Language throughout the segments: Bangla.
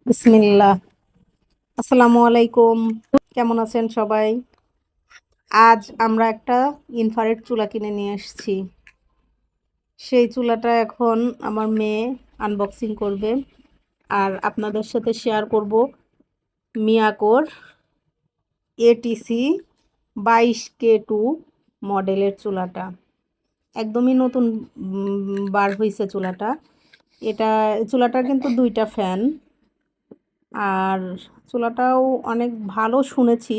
বিসমিল্লাহ। আসসালামু আলাইকুম। কেমন আছেন সবাই? আজ আমরা একটা ইনফ্রারেড চুলা কিনে নিয়ে এসেছি। সেই চুলাটা এখন আমার মেয়ে আনবক্সিং করবে আর আপনাদের সাথে শেয়ার করব মিয়াকোর এটিসি 22K2 মডেলের চুলাটা। একদমই নতুন বার হয়েছে চুলাটা। চুলাটার কিন্তু 2টা ফ্যান, আর চুলাটাও অনেক ভালো শুনেছি।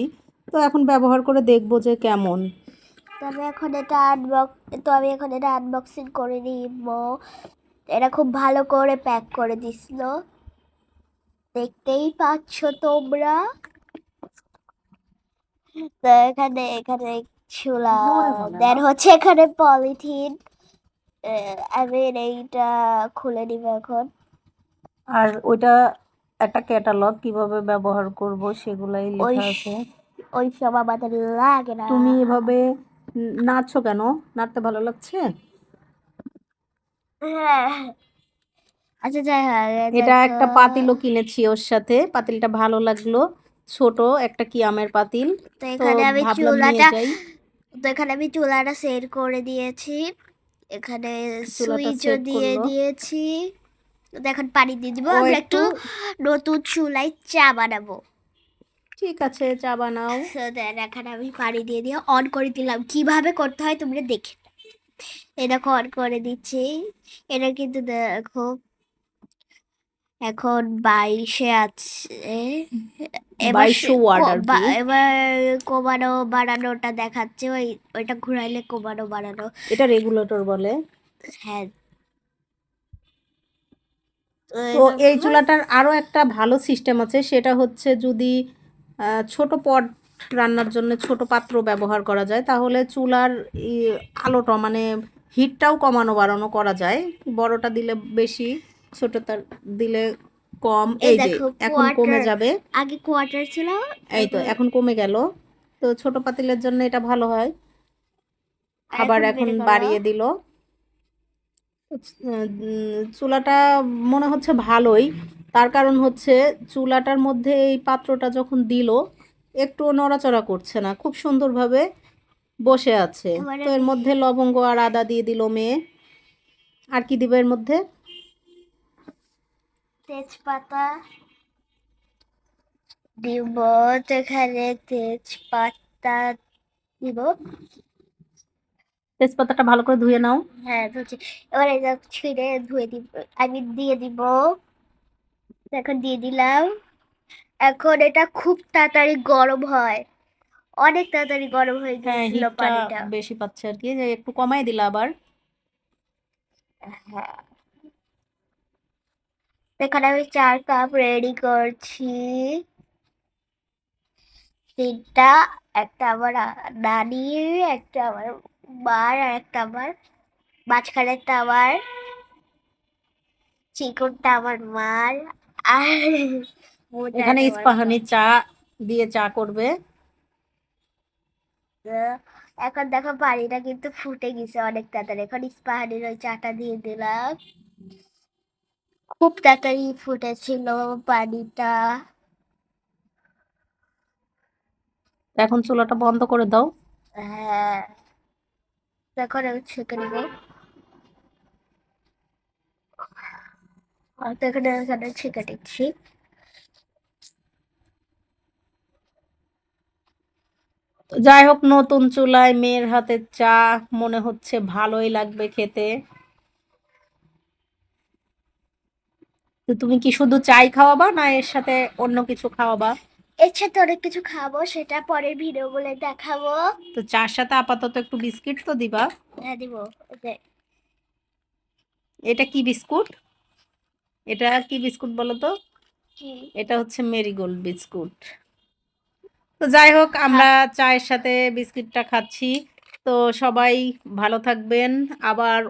তো এখন ব্যবহার করে দেখব যে কেমন। আমি এখন এটা আনবক্সিং করে নিব। এটা খুব ভালো করে প্যাক করে দিছিল, দেখতেই পাচ্ছ তোমরা। তো এখানে এখানে চুলা দেন হচ্ছে এখানে পলিথিন। আমি এইটা খুলে নিব এখন। আর ওইটা একটা ক্যাটালগ কিভাবে ব্যবহার করব সেগুলাই ওই লেখা আছে। ওই সব আমাদের লাগে না। তুমি এভাবে নাড়ছো কেন? নাড়তে ভালো লাগছে? হ্যাঁ, আচ্ছা যাই হোক, এটা দেখো। একটা পাতিলও কিনেছি ওর সাথে। পাতিলটা ভালো লাগলো, ছোট একটা কিয়ামের পাতিল। তো তো এখানে আমি ভাবলাম নিয়ে চুলাটা যাই। তো এখানে আমি চুলাটা সেট করে দিয়েছি। এখানে চুলাটা সুইচও সেট দিয়ে করলো। দিয়েছি। এখন পানি দিয়ে দিব, ও আমরা একটু একটু নতুন চুলায় চা বানাবো। ঠিক আছে, চা বানাও। So then এখানে আমি পানি দিয়ে অন করে দিলাম। কিভাবে করতে হয় তোমরা দেখে নাও। এই দেখো অন করে দিচ্ছি। এটা কিন্তু দেখো এখন 22-এ আছে। এবার 2200 ওয়াট আর কি। এবার কমানো বাড়ানোটা দেখাচ্ছে। ওইটা ঘুরাইলে কমানো বাড়ানো। এটা রেগুলেটর বলে। হ্যাঁ, তো তো এই দেখো। চুলাটার আরও একটা ভালো সিস্টেম আছে, সেটা হচ্ছে যদি ছোট পট রান্নার জন্য ছোট পাত্র ব্যবহার করা যায়, তাহলে চুলার আলোটা মানে হিটটাও কমানো বাড়ানো করা যায়। বড়টা দিলে বেশি, ছোটটা দিলে কম। এই এই যে দেখো এখন কমে কোয়ার্টার, যাবে। আগে কোয়ার্টার ছিল। এই তো এখন এখন কমে গেল। তো ছোট পাতিলের জন্য এটা ভালো হয়। আবার এখন বেড়ে গেল। বাড়িয়ে দিল। চুলাটা মনে হচ্ছে ভালোই। তার কারণ হচ্ছে চুলাটার মধ্যে এই পাত্রটা যখন দিল, একটুও নড়াচড়া করছে না, খুব সুন্দরভাবে বসে আছে। এবার তো এর আমি মধ্যে লবঙ্গ আর আদা দিয়ে দিল মেয়ে। আর কি দিবে এর মধ্যে? তেজপাতা দিব। তো এখানে তেজপাতা দিব। তেজপাতাটা ভালো করে ধুয়ে নাও। হ্যাঁ, ধুচ্ছি। এবার এটা ছিঁড়ে ধুয়ে দিব। আমি দিয়ে দিব। এখন দিয়ে দিলাম। এখন এটা খুব তাড়াতাড়ি গরম হয়। অনেক তাড়াতাড়ি গরম হয়ে হ্যাঁ, গিয়েছিল হিটটা পানিটা। বেশি পাচ্ছে আর কি, যে একটু কমাই দিলা আবার। হ্যাঁ, এখানে আমি 4 কাপ রেডি করছি। 3টা, একটা আমার নানির, একটা আমার মার, আর একটা আমার মাঝখানে একটা আমার, চিকনটা আমার মার, আর এখানে মোটাটা আমার ইস্পাহানি বাবার। চা দিয়ে চা করবে। তো এখন দেখো পানিটা কিন্তু ফুটে গেছে অনেক তাড়াতাড়ি। এখন ইস্পাহানির ওই চাটা দিয়ে দিলাম। খুব তাড়াতাড়ি ফুটেছিল পানিটা। এখন চুলাটা বন্ধ করে দাও। হ্যাঁ, এখন আমি ছেঁকে নেবো। আর তো এখানে এখানে ছেঁকে নিচ্ছি। যাই হোক, নতুন চুলায় মেয়ের হাতের চা মনে হচ্ছে ভালোই লাগবে খেতে। তো তুমি কি শুধু চাই খাওয়াবা, না এর সাথে অন্য কিছু খাওয়াবা? এর সাথে অনেক কিছু খাবো, সেটা পরের ভিডিও বলে দেখাবো। তো চার সাথে আপাতত একটু বিস্কিট তো দিবা। হ্যাঁ, দিব। এই যে, এটা কি বিস্কুট? এটা কি বিস্কুট বলো তো? কি এটা হচ্ছে মেরিগোল্ড বিস্কুট। তো যাই হোক, খা আমরা চায়ের সাথে বিস্কিটটা খাচ্ছি। তো সবাই ভালো থাকবেন। আবার